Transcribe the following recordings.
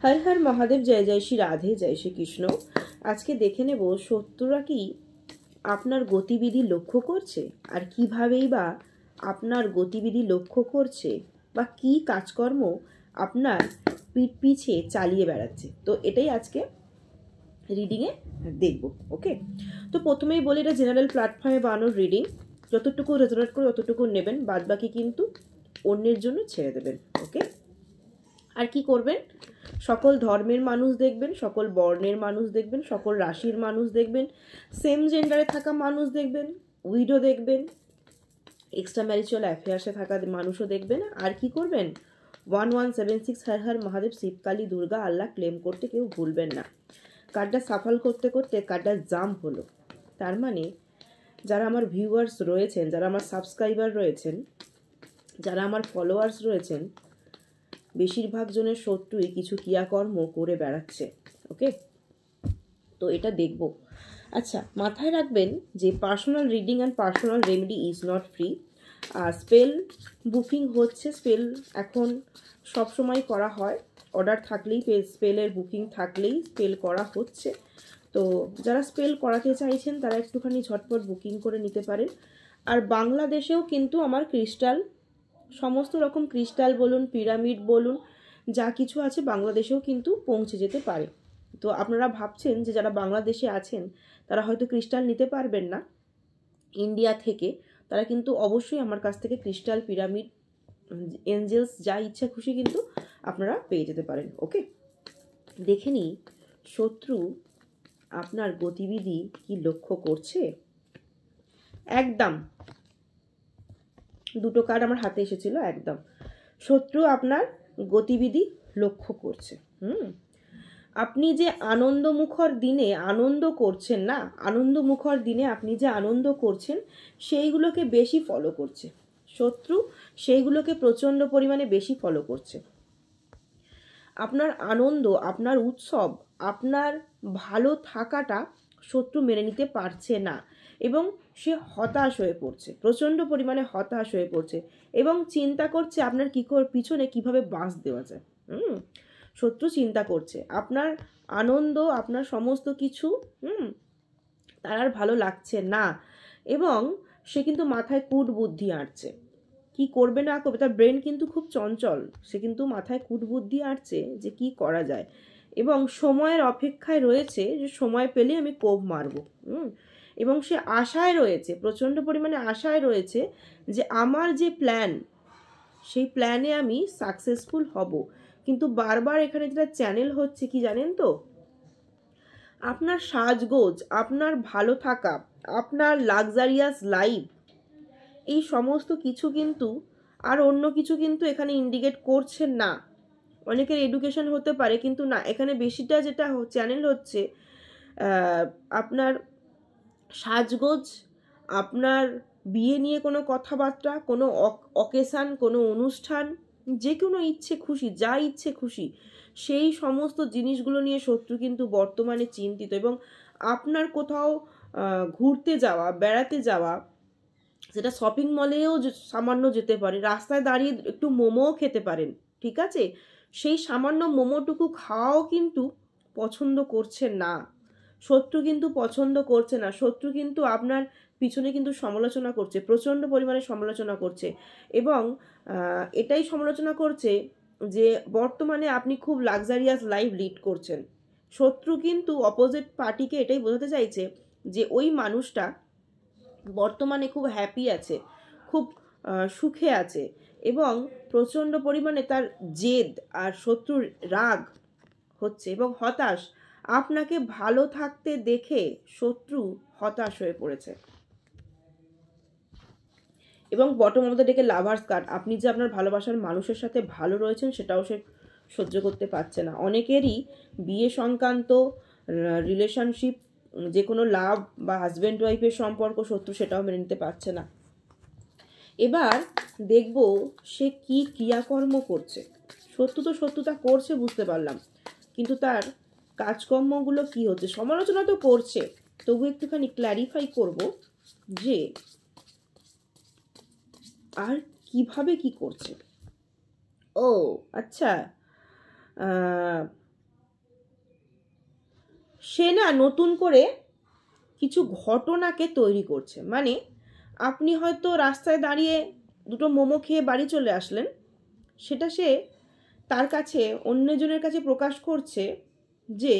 হর হর মহাদেব, জয় জয় শ্রী রাধে, জয় শ্রী কৃষ্ণ। আজকে দেখে নেব শত্রুরা কি আপনার গতিবিধি লক্ষ্য করছে, আর কিভাবেই বা আপনার গতিবিধি লক্ষ্য করছে, বা কি কাজকর্ম আপনার পিঠ পিছে চালিয়ে বেড়াচ্ছে। তো এটাই আজকে রিডিংয়ে দেখব। ওকে, তো প্রথমেই বলি এটা জেনারেল প্ল্যাটফর্মে বানানোর রিডিং। যতটুকু রেজোনেট করে ততটুকু নেবেন, বাদবাকি কিন্তু অন্যের জন্য ছেড়ে দেবেন। ওকে, আর কি করবেন, সকল ধর্মের মানুষ দেখবেন, সকল বর্ণের মানুষ দেখবেন, সকল রাশির মানুষ দেখবেন, সেম জেন্ডারে থাকা মানুষ দেখবেন, উইডো দেখবেন, এক্সট্রা ম্যারিচুয়াল অ্যাফেয়ার্সে থাকা মানুষও দেখবেন। আর কি করবেন, 1176 হর হর মহাদেব, শিবকালী, দুর্গা, আল্লাহ ক্লেম করতে কেউ ভুলবেন না। কার্ডটা সাফল করতে করতে কার্ডটা জাম্প হলো, তার মানে যারা আমার ভিউয়ার্স রয়েছেন, যারা আমার সাবস্ক্রাইবার রয়েছেন, যারা আমার ফলোয়ার্স রয়েছেন, বেশিরভাগ জনের শত্রুই কিছু ক্রিয়াকর্ম করে বেড়াচ্ছে। ওকে, তো এটা দেখব। আচ্ছা, মাথায় রাখবেন যে personal reading and personal remedy is not free. আর স্পেল বুকিং হচ্ছে, স্পেল এখন সবসময় করা হয়, অর্ডার থাকলেই, স্পেলের বুকিং থাকলেই স্পেল করা হচ্ছে। তো যারা স্পেল করাতে চাইছেন তারা একটুখানি ঝটপট বুকিং করে নিতে পারেন। আর বাংলাদেশেও কিন্তু আমার ক্রিস্টাল, সমস্ত রকম ক্রিস্টাল বলুন, পিরামিড বলুন, যা কিছু আছে বাংলাদেশেও কিন্তু পৌঁছে যেতে পারে। তো আপনারা ভাবছেন যে যারা বাংলাদেশে আছেন তারা হয়তো ক্রিস্টাল নিতে পারবেন না ইন্ডিয়া থেকে, তারা কিন্তু অবশ্যই আমার কাছ থেকে ক্রিস্টাল, পিরামিড, এঞ্জেলস যা ইচ্ছা খুশি কিন্তু আপনারা পেয়ে যেতে পারেন। ওকে, দেখে নিই শত্রু আপনার গতিবিধি কি লক্ষ্য করছে। একদম দুটো কার্ড আমার হাতে এসেছিল। একদম শত্রু আপনার গতিবিধি লক্ষ্য করছে। আপনি যে আনন্দমুখর দিনে আনন্দ করছেন না, আনন্দমুখর দিনে আপনি যে আনন্দ করছেন সেইগুলোকে বেশি ফলো করছে শত্রু, সেইগুলোকে প্রচণ্ড পরিমাণে বেশি ফলো করছে। আপনার আনন্দ, আপনার উৎসব, আপনার ভালো থাকাটা শত্রু মেনে নিতে পারছে না, এবং সে হতাশ হয়ে পড়ছে, প্রচণ্ড পরিমাণে হতাশ হয়ে পড়ছে, এবং চিন্তা করছে আপনার পিছনে কিভাবে বাঁশ দেওয়া যায়। শত্রু চিন্তা করছে আপনার আনন্দ, আপনার সমস্ত কিছু তার আর ভালো লাগছে না, এবং সে কিন্তু মাথায় কূট বুদ্ধি আঁটছে কি করবে না করবে। তার ব্রেন কিন্তু খুব চঞ্চল, সে কিন্তু মাথায় কূট বুদ্ধি আঁটছে যে কি করা যায়, এবং সময়ের অপেক্ষায় রয়েছে যে সময় পেলে আমি কোপ মারবো। এবং সে আশায় রয়েছে, প্রচণ্ড পরিমাণে আশায় রয়েছে যে আমার যে প্ল্যান, সেই প্ল্যানে আমি সাকসেসফুল হব। কিন্তু বারবার এখানে যেটা চ্যানেল হচ্ছে কি জানেন তো, আপনার সাজগোজ, আপনার ভালো থাকা, আপনার লাক্সারিয়াস লাইফ, এই সমস্ত কিছু কিন্তু আর অন্য কিছু কিন্তু এখানে ইন্ডিকেট করছে না। অনেকের এডুকেশন হতে পারে, কিন্তু না, এখানে বেশিটা যেটা চ্যানেল হচ্ছে আপনার সাজগোজ, আপনার বিয়ে নিয়ে কোনো কথাবার্তা, কোনো অকেশান, কোনো অনুষ্ঠান, যে কোনো ইচ্ছে খুশি, যা ইচ্ছে খুশি, সেই সমস্ত জিনিসগুলো নিয়ে শত্রু কিন্তু বর্তমানে চিন্তিত। এবং আপনার কোথাও ঘুরতে যাওয়া, বেড়াতে যাওয়া, সেটা শপিং মলেও সামান্য যেতে পারে, রাস্তায় দাঁড়িয়ে একটু মোমোও খেতে পারেন, ঠিক আছে, সেই সামান্য মোমোটুকু খাওয়াও কিন্তু পছন্দ করছে না শত্রু, কিন্তু পছন্দ করছে না শত্রু, কিন্তু আপনার পিছনে কিন্তু সমালোচনা করছে, প্রচণ্ড পরিমাণে সমালোচনা করছে, এবং এটাই সমালোচনা করছে যে বর্তমানে আপনি খুব লাক্সারিয়াস লাইফ লিড করছেন। শত্রু কিন্তু অপোজিট পার্টিকে এটাই বোঝাতে চাইছে যে ওই মানুষটা বর্তমানে খুব হ্যাপি আছে, খুব সুখে আছে, এবং প্রচণ্ড পরিমাণে তার জেদ আর শত্রুর রাগ হচ্ছে এবং হতাশ। আপনাকে ভালো থাকতে দেখে শত্রু হতাশ হয়ে পড়েছে। এবং বটম অফ দ্য ডেকে লাভার্স কার্ড, আপনি যে আপনার ভালোবাসার মানুষের সাথে ভালো রয়েছেন সেটাও সে সহ্য করতে পারছে না। অনেকেরই বিয়ে সংক্রান্ত রিলেশনশিপ, যে কোনো লাভ বা হাজব্যান্ড ওয়াইফের সম্পর্ক শত্রু সেটাও মেনে নিতে পারছে না। এবার দেখব সে কি ক্রিয়াকর্ম করছে। শত্রু তো শত্রুতা করছে বুঝতে পারলাম, কিন্তু তার কাজকর্মগুলো কি হচ্ছে। সমালোচনা তো করছে, তবু একটুখানি ক্ল্যারিফাই করব যে আর কিভাবে কি করছে। ও আচ্ছা, সে না নতুন করে কিছু ঘটনাকে তৈরি করছে। মানে আপনি হয়তো রাস্তায় দাঁড়িয়ে দুটো মোমো খেয়ে বাড়ি চলে আসলেন, সেটা সে তার কাছে অন্যজনের কাছে প্রকাশ করছে যে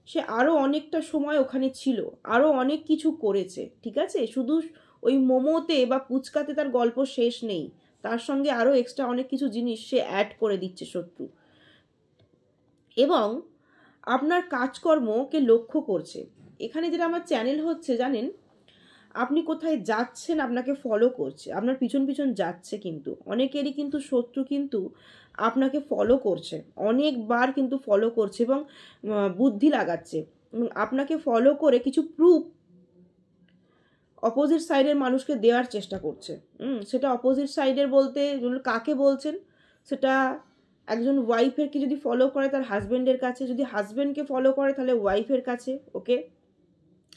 সে আরও অনেকটা সময় ওখানে ছিল, আরও অনেক কিছু করেছে। ঠিক আছে, শুধু ওই মোমোতে বা পুচকাতে তার গল্প শেষ নেই, তার সঙ্গে আরও এক্সট্রা অনেক কিছু জিনিস সে অ্যাড করে দিচ্ছে শত্রু। এবং আপনার কাজকর্মকে লক্ষ্য করছে। এখানে যেটা আমার চ্যানেল হচ্ছে জানেন, আপনি কোথায় যাচ্ছেন আপনাকে ফলো করছে, আপনার পিছন পিছন যাচ্ছে। কিন্তু অনেকেরই কিন্তু শত্রু কিন্তু আপনাকে ফলো করছে, অনেকবার কিন্তু ফলো করছে এবং বুদ্ধি লাগাচ্ছে এবং আপনাকে ফলো করে কিছু প্রুফ অপোজিট সাইডের মানুষকে দেওয়ার চেষ্টা করছে। সেটা অপোজিট সাইডের বলতে কাকে বলছেন, সেটা একজন ওয়াইফেরকে যদি ফলো করে তার হাজব্যান্ডের কাছে, যদি হাজব্যান্ডকে ফলো করে তাহলে ওয়াইফের কাছে, ওকে,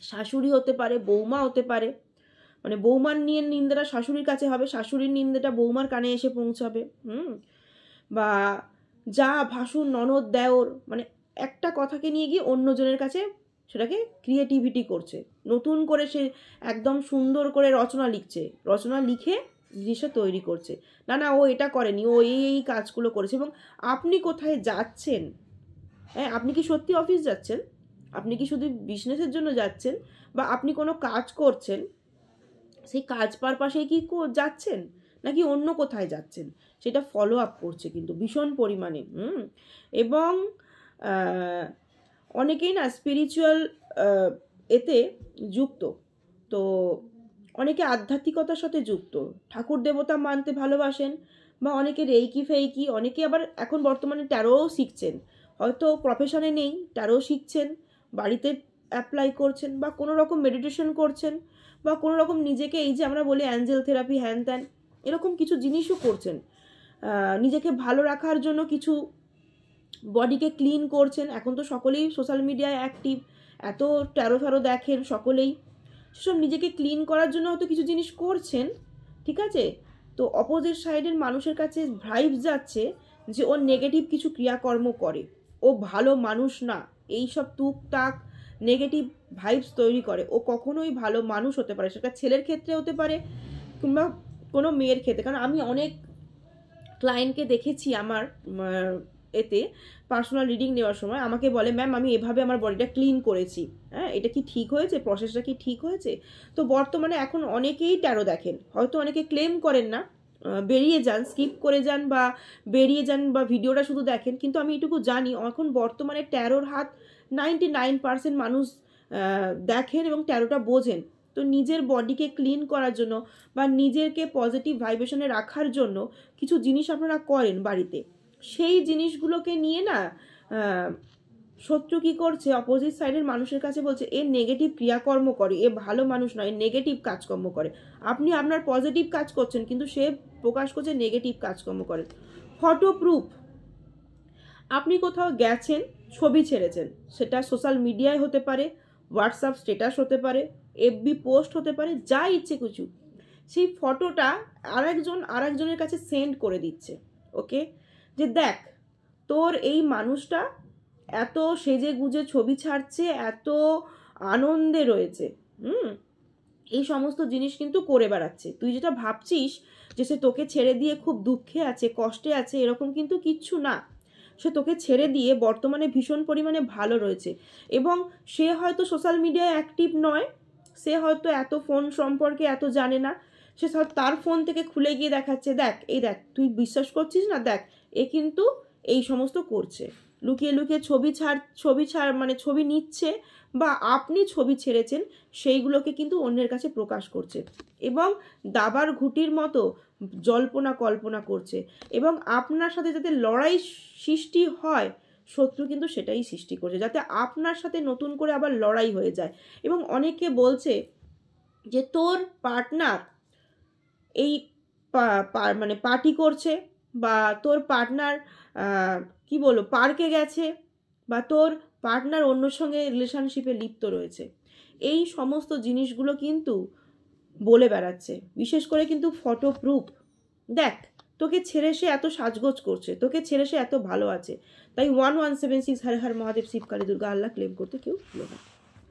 শাশুড়ি হতে পারে, বৌমা হতে পারে। মানে বৌমার নিয়ে নিন্দাটা শাশুড়ির কাছে হবে, শাশুড়ির নিন্দাটা বৌমার কানে এসে পৌঁছাবে। বা যা ভাসুর ননদ দেওর, মানে একটা কথাকে নিয়ে গিয়ে অন্যজনের কাছে সেটাকে ক্রিয়েটিভিটি করছে, নতুন করে সে একদম সুন্দর করে রচনা লিখছে, রচনা লিখে জিনিসটা তৈরি করছে। না না, ও এটা করেনি, ও এই কাজগুলো করেছে। এবং আপনি কোথায় যাচ্ছেন, হ্যাঁ, আপনি কি সত্যি অফিস যাচ্ছেন, আপনি কি শুধু বিজনেসের জন্য যাচ্ছেন, বা আপনি কোনো কাজ করছেন, সেই কাজ পারপাসে কি যাচ্ছেন নাকি অন্য কোথায় যাচ্ছেন, সেটা ফলো আপ করছে কিন্তু ভীষণ পরিমাণে। এবং অনেকেই না স্পিরিচুয়াল এতে যুক্ত, তো অনেকে আধ্যাত্মিকতার সাথে যুক্ত, ঠাকুর দেবতা মানতে ভালোবাসেন, বা অনেকে রেইকি ফেইকি, অনেকে আবার এখন বর্তমানে ট্যারোও শিখছেন, হয়তো প্রফেশনে নেই, ট্যারো শিখছেন, বাড়িতে অ্যাপ্লাই করছেন, বা কোনো রকম মেডিটেশন করছেন, বা কোনো রকম নিজেকে এই যে আমরা বলি অ্যাঞ্জেল থেরাপি হ্যান ত্যান এরকম কিছু জিনিসও করছেন, নিজেকে ভালো রাখার জন্য কিছু বডিকে ক্লিন করছেন। এখন তো সকলেই সোশ্যাল মিডিয়ায় অ্যাক্টিভ, এত ট্যারো ফ্যারো দেখেন সকলেই, সেসব নিজেকে ক্লিন করার জন্য হয়তো কিছু জিনিস করছেন। ঠিক আছে, তো অপোজিট সাইডের মানুষের কাছে ভাইবস যাচ্ছে যে ও নেগেটিভ কিছু ক্রিয়াকর্ম করে, ও ভালো মানুষ না, এইসব টুকটাক নেগেটিভ ভাইবস তৈরি করে, ও কখনোই ভালো মানুষ হতে পারে, সেটা ছেলের ক্ষেত্রে হতে পারে কিংবা কোনো মেয়ের ক্ষেত্রে। কারণ আমি অনেক ক্লায়েন্টকে দেখেছি আমার এতে পার্সোনাল রিডিং নেওয়ার সময়, আমাকে বলে ম্যাম আমি এভাবে আমার বডিটা ক্লিন করেছি, হ্যাঁ এটা কি ঠিক হয়েছে, প্রসেসটা কি ঠিক হয়েছে। তো বর্তমানে এখন অনেকেই ট্যারো দেখেন, হয়তো অনেকে ক্লেম করেন না, বেরিয়ে যান, স্কিপ করে যান বা বেরিয়ে যান বা ভিডিওটা শুধু দেখেন, কিন্তু আমি এটুকু জানি এখন বর্তমানে ট্যারোর হাত 99% মানুষ দেখেন এবং ট্যারোটা বোঝেন। তো নিজের বডিকে ক্লিন করার জন্য বা নিজেকে পজিটিভ ভাইব্রেশনে রাখার জন্য কিছু জিনিস আপনারা করেন বাড়িতে, সেই জিনিসগুলোকে নিয়ে না শত্রু কী করছে, অপোজিট সাইডের মানুষের কাছে বলছে এ নেগেটিভ ক্রিয়াকর্ম করে, এ ভালো মানুষ নয়, নেগেটিভ কাজকর্ম করে। আপনি আপনার পজিটিভ কাজ করছেন কিন্তু সে প্রকাশ করছে নেগেটিভ কাজকর্ম করে। ফটো প্রুফ, আপনি কোথাও গেছেন, ছবি ছেড়েছেন, সেটা সোশ্যাল মিডিয়ায় হতে পারে, হোয়াটসঅ্যাপ স্ট্যাটাস হতে পারে, এফবি পোস্ট হতে পারে, যা ইচ্ছে কিছু, সেই ফটোটা আরেকজনের কাছে সেন্ড করে দিচ্ছে, ওকে, যে দেখ তোর এই মানুষটা এত সেজে গুজে ছবি ছাড়ছে, এত আনন্দে রয়েছে, এই সমস্ত জিনিস কিন্তু করে বেড়াচ্ছে। তুই যেটা ভাবছিস যে সে তোকে ছেড়ে দিয়ে খুব দুঃখে আছে, কষ্টে আছে, এরকম কিন্তু কিচ্ছু না। সে তোকে ছেড়ে দিয়ে বর্তমানে ভীষণ পরিমাণে ভালো রয়েছে। এবং সে হয়তো সোশ্যাল মিডিয়ায় অ্যাক্টিভ নয়, সে হয়তো এত ফোন সম্পর্কে এত জানে না, সে তার ফোন থেকে খুলে গিয়ে দেখাচ্ছে, দেখ এই দেখ, তুই বিশ্বাস করছিস না, দেখ এ কিন্তু এই সমস্ত করছে, লুকিয়ে লুকিয়ে ছবি ছাড় মানে ছবি নিচ্ছে, বা আপনি ছবি ছেড়েছেন সেইগুলোকে কিন্তু অন্যের কাছে প্রকাশ করছে, এবং দাবার ঘুঁটির মতো জল্পনা কল্পনা করছে, এবং আপনার সাথে যাতে লড়াই সৃষ্টি হয়, শত্রু কিন্তু সেটাই সৃষ্টি করছে, যাতে আপনার সাথে নতুন করে আবার লড়াই হয়ে যায়। এবং অনেকে বলছে যে তোর পার্টনার এই মানে পার্টি করছে, বা তোর পার্টনার কি বলবো পার্কে গেছে, বা তোর পার্টনার অন্যর সঙ্গে রিলেশনশিপে লিপ্ত রয়েছে, এই সমস্ত জিনিসগুলো কিন্তু বলে বেড়াচ্ছে। বিশেষ করে কিন্তু ফটো প্রুফ, দেখ তোকে ছেড়ে সে এত সাজগোজ করছে, তোকে ছেড়ে সে এত ভালো আছে। তাই 1176 হর হর মহাদেব শিব কালী দুর্গা আল্লাহ ক্লেম করতে কেউ ভুলো না।